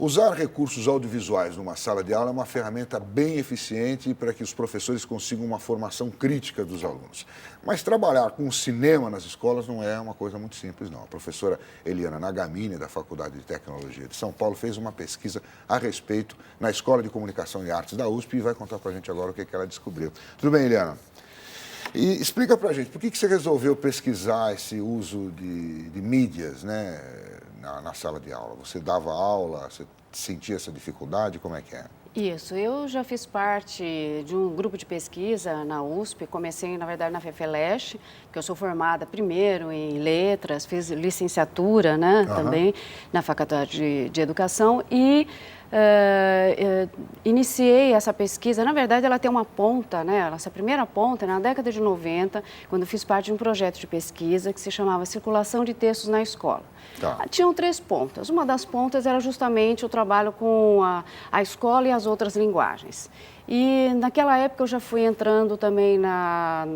Usar recursos audiovisuais numa sala de aula é uma ferramenta bem eficiente para que os professores consigam uma formação crítica dos alunos. Mas trabalhar com cinema nas escolas não é uma coisa muito simples, não. A professora Eliana Nagamini, da Faculdade de Tecnologia de São Paulo, fez uma pesquisa a respeito na Escola de Comunicação e Artes da USP e vai contar para a gente agora o que ela descobriu. Tudo bem, Eliana? E explica para a gente, por que você resolveu pesquisar esse uso de mídias, né, na sala de aula? Você dava aula, você sentia essa dificuldade, como é que é? Isso, eu já fiz parte de um grupo de pesquisa na USP, comecei, na verdade, na FEFELESH, que eu sou formada primeiro em letras, fiz licenciatura, né, também na Faculdade de Educação e iniciei essa pesquisa. Na verdade, ela tem uma ponta, né, essa primeira ponta, na década de 90, quando fiz parte de um projeto de pesquisa que se chamava Circulação de Textos na Escola. Tá. Tinham 3 pontas. Uma das pontas era justamente o trabalho com a escola e as outras linguagens. E naquela época eu já fui entrando também na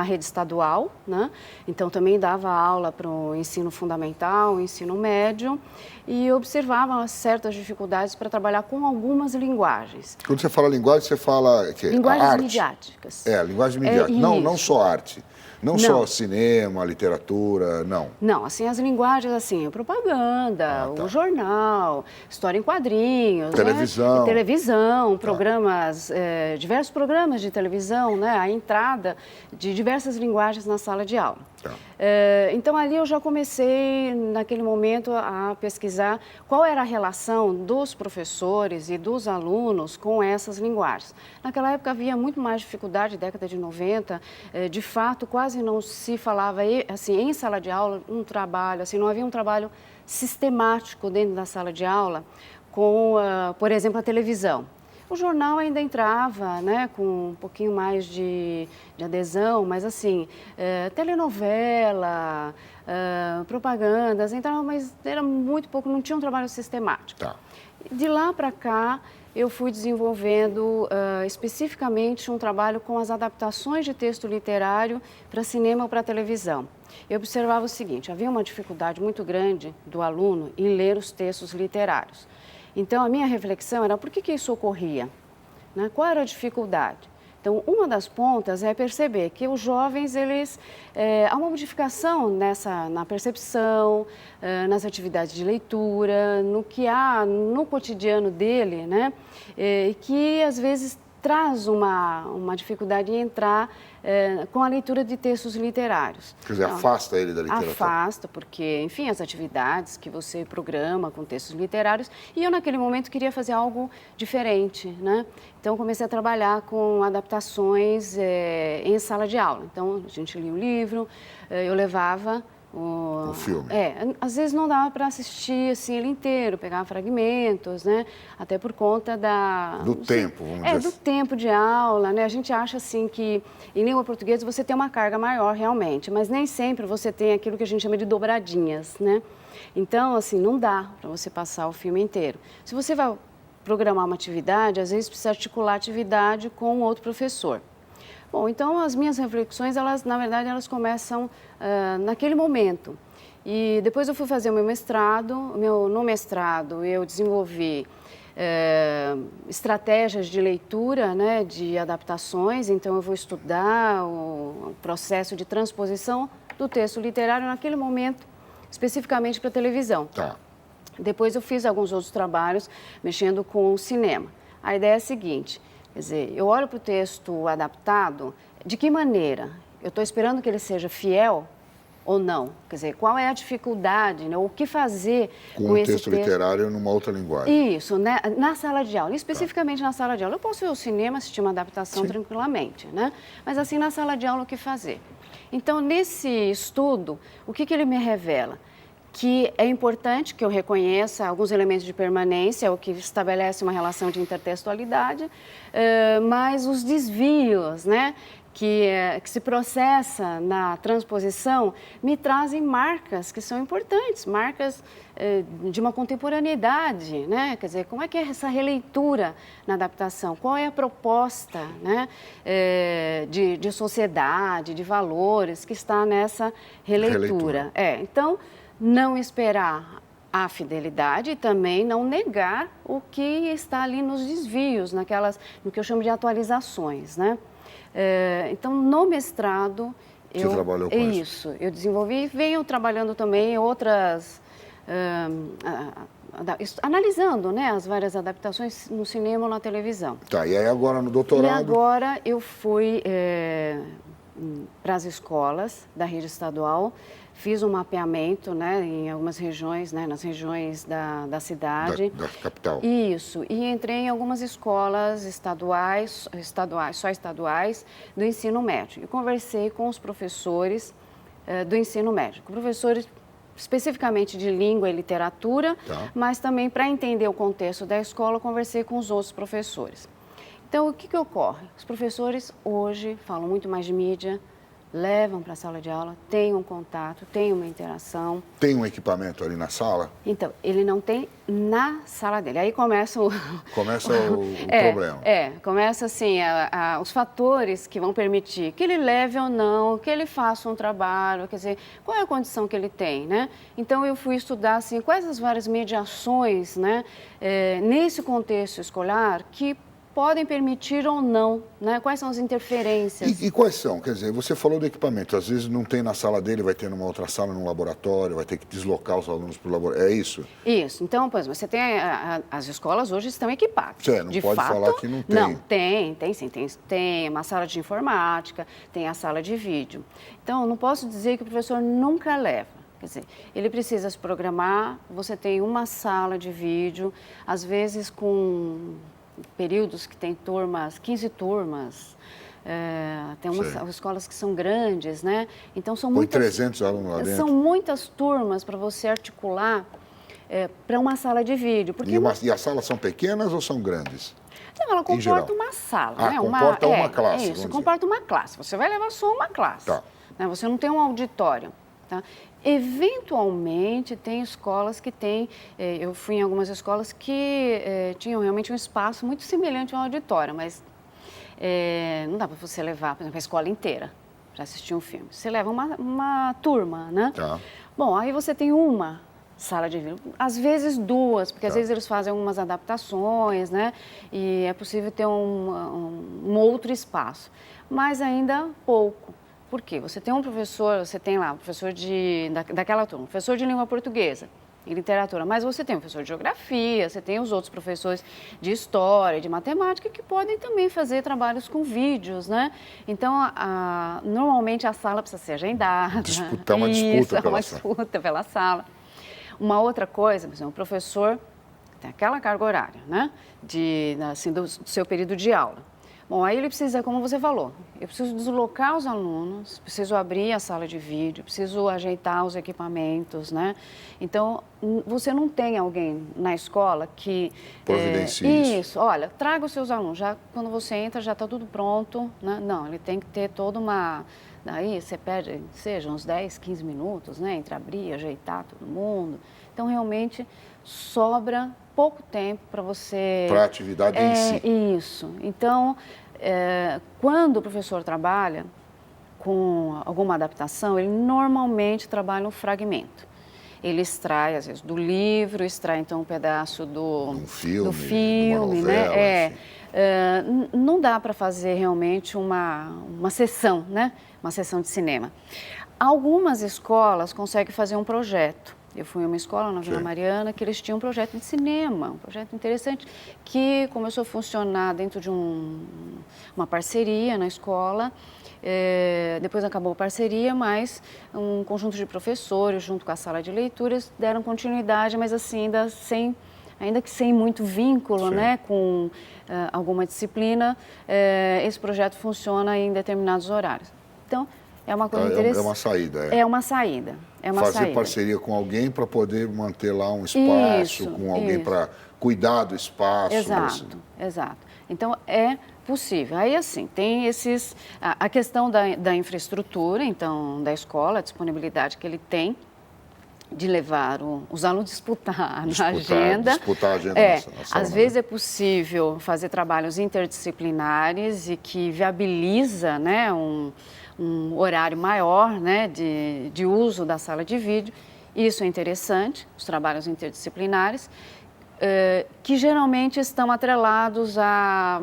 rede estadual, né? Então também dava aula para o ensino fundamental, ensino médio, e observava certas dificuldades para trabalhar com algumas linguagens. Quando você fala linguagem, você fala que Linguagens arte? midiáticas. Linguagem midiática. Não só arte. Não só Não. cinema, literatura, não. Não, assim, as linguagens, assim, propaganda, tá. o jornal, história em quadrinhos, Televisão. né? Televisão, programas, diversos programas de televisão, né? A entrada de diversas linguagens na sala de aula. Tá. Então, ali eu já comecei, naquele momento, a pesquisar qual era a relação dos professores e dos alunos com essas linguagens. Naquela época havia muito mais dificuldade, década de 90, de fato, quase não se falava, assim, em sala de aula, um trabalho, assim, não havia um trabalho sistemático dentro da sala de aula com, por exemplo, a televisão. O jornal ainda entrava, né, com um pouquinho mais de adesão, mas assim, telenovela, propagandas, entravam, mas era muito pouco, não tinha um trabalho sistemático. Tá. De lá para cá, eu fui desenvolvendo especificamente um trabalho com as adaptações de texto literário para cinema ou para televisão. Eu observava o seguinte, havia uma dificuldade muito grande do aluno em ler os textos literários. Então, a minha reflexão era por que isso ocorria? Né? Qual era a dificuldade? Então, uma das pontas é perceber que os jovens, há uma modificação na percepção, nas atividades de leitura, no que há no cotidiano dele, né? Que às vezes traz uma dificuldade em entrar com a leitura de textos literários. Quer dizer, afasta ele da literatura. Afasta, porque, enfim, as atividades que você programa com textos literários, e eu naquele momento queria fazer algo diferente, né? Então, comecei a trabalhar com adaptações em sala de aula. Então, a gente lia o livro, eu levava o filme. Às vezes não dava para assistir assim ele inteiro, pegava fragmentos, né? Até por conta do tempo, vamos dizer do assim. tempo de aula, né? A gente acha assim que em língua portuguesa você tem uma carga maior realmente, mas nem sempre você tem aquilo que a gente chama de dobradinhas, né? Então, assim, não dá para você passar o filme inteiro. Se você vai programar uma atividade, às vezes precisa articular a atividade com outro professor. Bom, então as minhas reflexões, na verdade, elas começam naquele momento. E depois eu fui fazer o meu mestrado. No mestrado eu desenvolvi estratégias de leitura, né, de adaptações. Então eu vou estudar o processo de transposição do texto literário naquele momento, especificamente para a televisão. Tá. Depois eu fiz alguns outros trabalhos mexendo com o cinema. A ideia é a seguinte... Quer dizer, eu olho para o texto adaptado, de que maneira? Eu estou esperando que ele seja fiel ou não? Quer dizer, qual é a dificuldade, né? O que fazer com esse texto literário numa outra linguagem? Isso, né? Na sala de aula, especificamente na sala de aula. Eu posso ver o cinema, assistir uma adaptação tranquilamente, né? Mas assim, na sala de aula, o que fazer? Então, nesse estudo, o que ele me revela? Que é importante que eu reconheça alguns elementos de permanência, o que estabelece uma relação de intertextualidade, mas os desvios, né, que se processa na transposição me trazem marcas que são importantes, marcas de uma contemporaneidade, né? Quer dizer, como é que é essa releitura na adaptação? Qual é a proposta, né, de sociedade, de valores que está nessa releitura? Então, não esperar a fidelidade e também não negar o que está ali nos desvios, no que eu chamo de atualizações, né? Então, no mestrado, Você trabalhou com isso? Eu desenvolvi e venho trabalhando também em outras... analisando, né, as várias adaptações no cinema ou na televisão. Tá, e aí agora no doutorado... E agora eu fui para as escolas da rede estadual, fiz um mapeamento, né, em algumas regiões, né, nas regiões da cidade. Da capital. Isso, e entrei em algumas escolas estaduais, só estaduais, do ensino médio. E conversei com os professores do ensino médio, com professores especificamente de língua e literatura, tá, mas também para entender o contexto da escola, conversei com os outros professores. Então, o que ocorre? Os professores hoje falam muito mais de mídia, levam para a sala de aula, têm um contato, têm uma interação. Tem um equipamento ali na sala? Então, ele não tem na sala dele. Aí começa o... Começa o problema. Começa assim, os fatores que vão permitir que ele leve ou não, que ele faça um trabalho, quer dizer, qual é a condição que ele tem, né? Então, eu fui estudar, assim, quais as várias mediações, né, nesse contexto escolar que podem permitir ou não, né? Quais são as interferências? E quais são? Quer dizer, você falou do equipamento, às vezes não tem na sala dele, vai ter numa outra sala, num laboratório, vai ter que deslocar os alunos para o laboratório, é isso? Isso, então, pois, você tem, as escolas hoje estão equipadas. Você não pode falar que não tem. Não, tem sim, tem uma sala de informática, tem a sala de vídeo. Então, não posso dizer que o professor nunca leva. Quer dizer, ele precisa se programar, você tem uma sala de vídeo, às vezes com períodos que tem turmas, 15 turmas, tem umas escolas que são grandes, né? Então são muitas... 300 alunos lá dentro. São muitas turmas para você articular para uma sala de vídeo. Porque E as salas são pequenas ou são grandes? Não, ela comporta uma sala, né? Comporta uma classe. Isso, comporta uma classe. Você vai levar só uma classe. Tá. Né? Você não tem um auditório. Tá? Eventualmente, tem escolas que têm... eu fui em algumas escolas que tinham realmente um espaço muito semelhante ao auditório, mas não dá para você levar, por exemplo, a escola inteira para assistir um filme. Você leva uma turma, né? Tá. Bom, aí você tem uma sala de vídeo, às vezes duas, porque às Tá. vezes eles fazem algumas adaptações, né? E é possível ter um outro espaço, mas ainda pouco. Por quê? Você tem um professor, você tem lá um professor daquela turma, professor de língua portuguesa e literatura, mas você tem um professor de geografia, você tem os outros professores de história, de matemática, que podem também fazer trabalhos com vídeos, né? Então, normalmente a sala precisa ser agendada. Uma disputa pela uma disputa pela sala. Uma outra coisa, por exemplo, o professor tem aquela carga horária, né? Do seu período de aula. Bom, aí ele precisa, como você falou, eu preciso deslocar os alunos, preciso abrir a sala de vídeo, preciso ajeitar os equipamentos, né? Então, você não tem alguém na escola que... providencie isso. Olha, traga os seus alunos, já quando você entra já está tudo pronto, né? Não, ele tem que ter toda uma... Daí você perde, seja uns 10, 15 minutos, né? Entre abrir, ajeitar todo mundo. Então, realmente, sobra pouco tempo para você... Para a atividade em si. Isso. Então, quando o professor trabalha com alguma adaptação, ele normalmente trabalha um fragmento. Ele extrai, às vezes, do livro, extrai, então, um pedaço do filme, novela, né? Não dá para fazer realmente uma sessão, né? Uma sessão de cinema. Algumas escolas conseguem fazer um projeto. Eu fui a uma escola na Vila Mariana que eles tinham um projeto de cinema, um projeto interessante que começou a funcionar dentro de uma parceria na escola. Depois acabou a parceria, mas um conjunto de professores, junto com a sala de leituras, deram continuidade, mas assim, ainda que sem muito vínculo, né, com alguma disciplina, esse projeto funciona em determinados horários. Então, é uma coisa interessante. É uma saída. É uma saída. Fazer parceria com alguém para poder manter lá um espaço, com alguém para cuidar do espaço. Exato. Então, é possível. Aí, assim, tem a questão da infraestrutura, então, da escola, a disponibilidade que ele tem de levar os alunos disputar na agenda. Disputar a agenda na sala, às vezes é possível fazer trabalhos interdisciplinares e que viabiliza, né, um horário maior, né, de uso da sala de vídeo. Isso é interessante, os trabalhos interdisciplinares, que geralmente estão atrelados a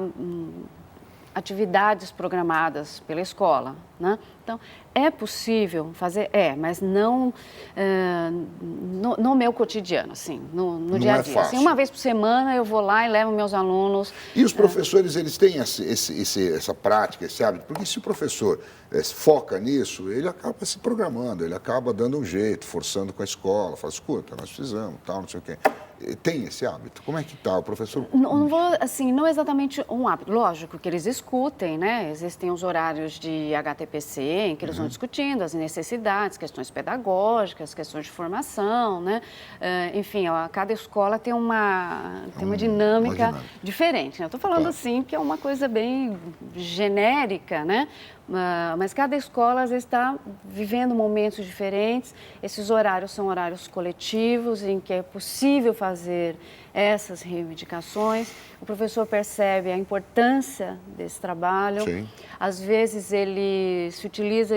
atividades programadas pela escola, né? Então, é possível fazer? Mas não no meu cotidiano, assim, no dia a dia. Assim, uma vez por semana eu vou lá e levo meus alunos. E os professores, eles têm essa prática, esse hábito? Porque se o professor foca nisso, ele acaba se programando, ele acaba dando um jeito, forçando com a escola, fala, escuta, nós precisamos, tal, não sei o quê. Tem esse hábito? Como é que está o professor? Não vou, assim, não exatamente um hábito. Lógico que eles escutem, né? Existem os horários de HTPC em que eles vão discutindo as necessidades, questões pedagógicas, questões de formação, né? Enfim, cada escola tem uma dinâmica diferente, né? Eu estou falando assim que é uma coisa bem genérica, né? Mas cada escola, às vezes, está vivendo momentos diferentes. Esses horários são horários coletivos, em que é possível fazer essas reivindicações. O professor percebe a importância desse trabalho. Sim. Às vezes, ele se utiliza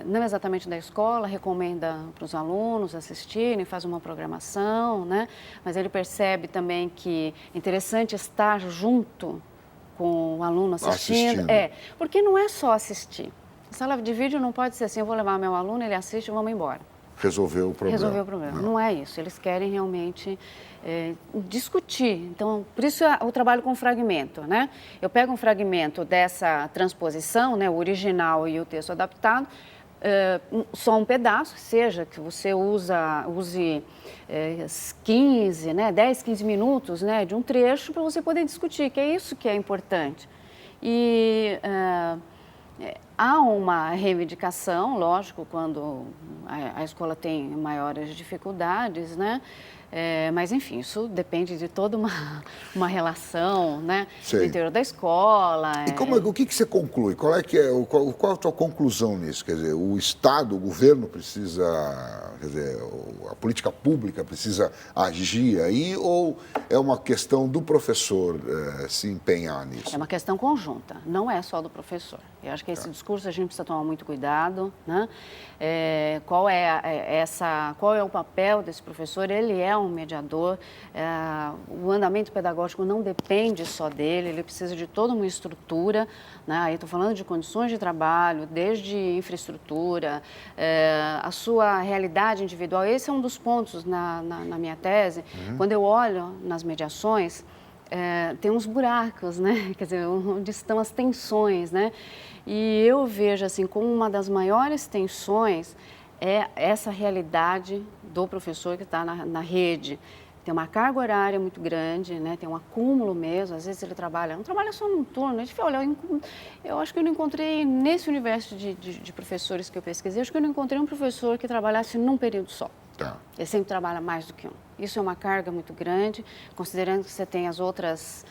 não exatamente da escola, recomenda para os alunos assistirem, faz uma programação, né? Mas ele percebe também que é interessante estar junto com o aluno assistindo. Porque não é só assistir. A sala de vídeo não pode ser assim, eu vou levar meu aluno, ele assiste e vamos embora. Resolveu o problema. Resolveu o problema. Não é isso. Eles querem realmente discutir. Então, por isso o trabalho com fragmento, né? Eu pego um fragmento dessa transposição, né, o original e o texto adaptado, só um pedaço, seja que você use 15, né, 10, 15 minutos, né, de um trecho para você poder discutir, que é isso que é importante. E há uma reivindicação, lógico, quando a escola tem maiores dificuldades, né? Mas, enfim, isso depende de toda uma relação, né? No interior da escola. E o que você conclui? Qual é a tua conclusão nisso? Quer dizer, o Estado, o governo precisa, quer dizer, a política pública precisa agir aí, ou é uma questão do professor se empenhar nisso? É uma questão conjunta, não é só do professor. Eu acho que esse discurso a gente precisa tomar muito cuidado, né? Qual é o papel desse professor? Ele é um mediador. O andamento pedagógico não depende só dele, ele precisa de toda uma estrutura, né? Aí estou falando de condições de trabalho, desde infraestrutura, a sua realidade individual. Esse é um dos pontos na minha tese. Quando eu olho nas mediações, tem uns buracos, né? Quer dizer, onde estão as tensões, né? E eu vejo, assim, como uma das maiores tensões é essa realidade do professor que está na rede. Tem uma carga horária muito grande, né? Tem um acúmulo mesmo, às vezes ele não trabalha só num turno. Eu acho que eu não encontrei, nesse universo de professores que eu pesquisei, acho que eu não encontrei um professor que trabalhasse num período só. Tá. Ele sempre trabalha mais do que um. Isso é uma carga muito grande, considerando que você tem as outras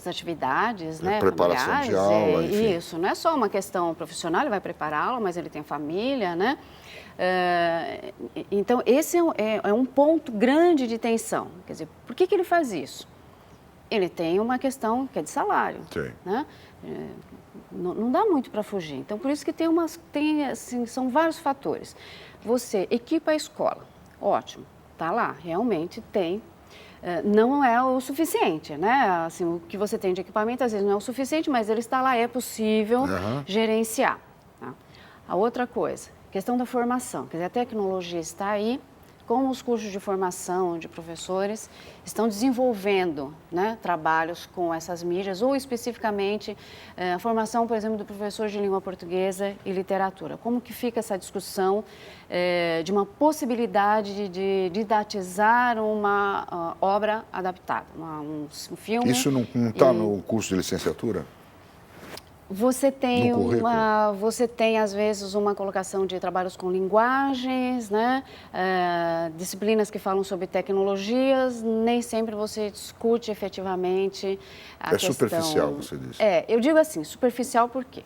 atividades, né? Preparação familiares, de aula, enfim. Isso, não é só uma questão profissional, ele vai prepará-la, mas ele tem família, né? Então, esse é um ponto grande de tensão. Quer dizer, por que ele faz isso? Ele tem uma questão que é de salário, né? Não dá muito para fugir. Então, por isso que assim, são vários fatores. Você equipa a escola, ótimo, está lá, realmente tem. Não é o suficiente, né? Assim, o que você tem de equipamento às vezes não é o suficiente, mas ele está lá, é possível gerenciar. Tá? A outra coisa, questão da formação, quer dizer, a tecnologia está aí, como os cursos de formação de professores estão desenvolvendo, né, trabalhos com essas mídias, ou especificamente a formação, por exemplo, do professor de língua portuguesa e literatura. Como que fica essa discussão de uma possibilidade de didatizar uma obra adaptada, um filme? Isso não está no curso de licenciatura? Você tem, às vezes, uma colocação de trabalhos com linguagens, né? Disciplinas que falam sobre tecnologias, nem sempre você discute efetivamente a questão. É superficial, você disse. Eu digo assim, superficial por quê?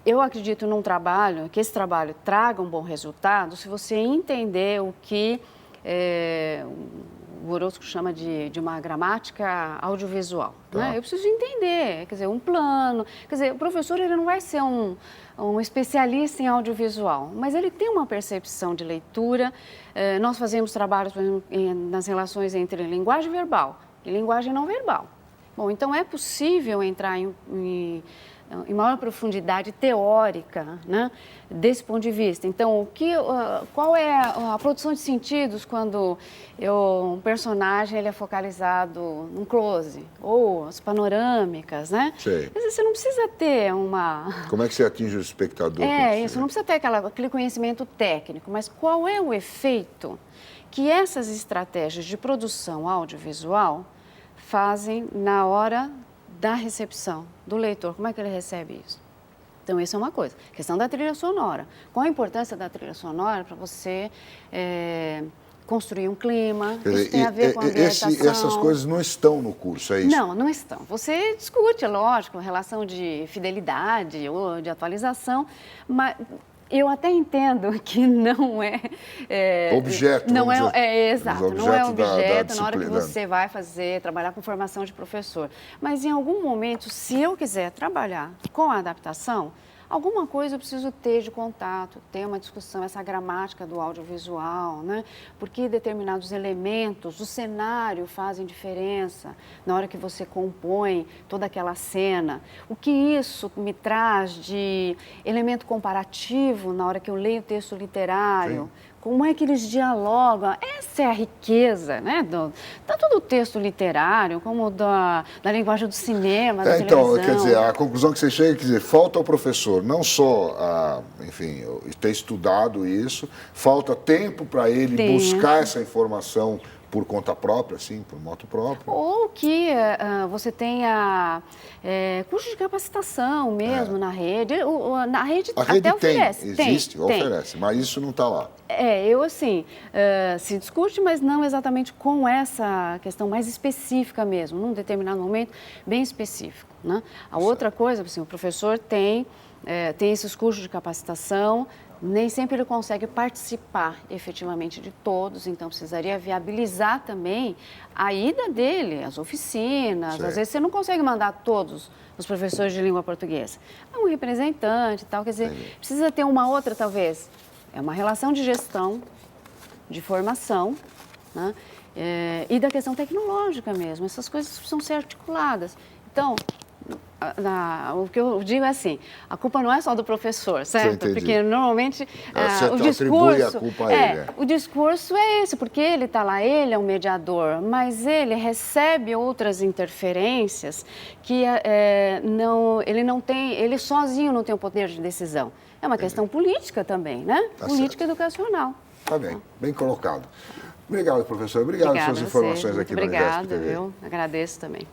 Eu acredito que esse trabalho traga um bom resultado se você entender o que o Borowski chama de uma gramática audiovisual. Tá. Né? Eu preciso entender, quer dizer, um plano. Quer dizer, o professor ele não vai ser um especialista em audiovisual, mas ele tem uma percepção de leitura. Nós fazemos trabalhos, por exemplo, nas relações entre linguagem verbal e linguagem não verbal. Bom, então é possível entrar em maior profundidade teórica, né, desse ponto de vista. Então, qual é a produção de sentidos quando um personagem ele é focalizado num close, ou as panorâmicas, né? Sei. Quer dizer, você não precisa ter uma... Como é que você atinge o espectador? Isso, não precisa ter aquele conhecimento técnico, mas qual é o efeito que essas estratégias de produção audiovisual fazem na hora da recepção do leitor? Como é que ele recebe isso? Então, isso é uma coisa. Questão da trilha sonora. Qual a importância da trilha sonora para você construir um clima? Isso tem a ver com a ambientação. Essas coisas não estão no curso, é isso? Não, não estão. Você discute, lógico, relação de fidelidade ou de atualização, mas... Eu até entendo que não é... objeto. Não exato, não é objeto da na hora que você vai trabalhar com formação de professor. Mas em algum momento, se eu quiser trabalhar com a adaptação, alguma coisa eu preciso ter de contato, ter uma discussão, essa gramática do audiovisual, né? Porque determinados elementos do cenário fazem diferença na hora que você compõe toda aquela cena. O que isso me traz de elemento comparativo na hora que eu leio o texto literário? Sim. Como é que eles dialogam? Essa é a riqueza, né? Tanto do texto literário, como da linguagem do cinema, da televisão. Então, quer dizer, a conclusão que você chega é que falta ao professor não só, enfim, ter estudado isso, falta tempo para ele buscar essa informação por conta própria, sim, por moto próprio. Ou que você tenha curso de capacitação mesmo na rede. Na rede a até rede oferece. Existe, oferece, mas isso não está lá. Se discute, mas não exatamente com essa questão mais específica mesmo, num determinado momento bem específico. Né? A outra coisa, assim, o professor tem esses cursos de capacitação, nem sempre ele consegue participar efetivamente de todos, então precisaria viabilizar também a ida dele, as oficinas. Às vezes você não consegue mandar todos os professores de língua portuguesa. É um representante e tal, quer dizer, precisa ter uma outra, talvez, uma relação de gestão, de formação, né? E da questão tecnológica mesmo. Essas coisas precisam ser articuladas. Então, o que eu digo é assim, a culpa não é só do professor, certo? Porque normalmente o discurso... a culpa a ele. O discurso é esse, porque ele está lá, ele é um mediador, mas ele recebe outras interferências que ele não tem, ele sozinho não tem o poder de decisão. É uma questão política também, né? Política educacional. Tá bem colocado. Obrigado, professor. Obrigado pelas suas informações aqui no Unesp TV. Obrigada, eu agradeço também.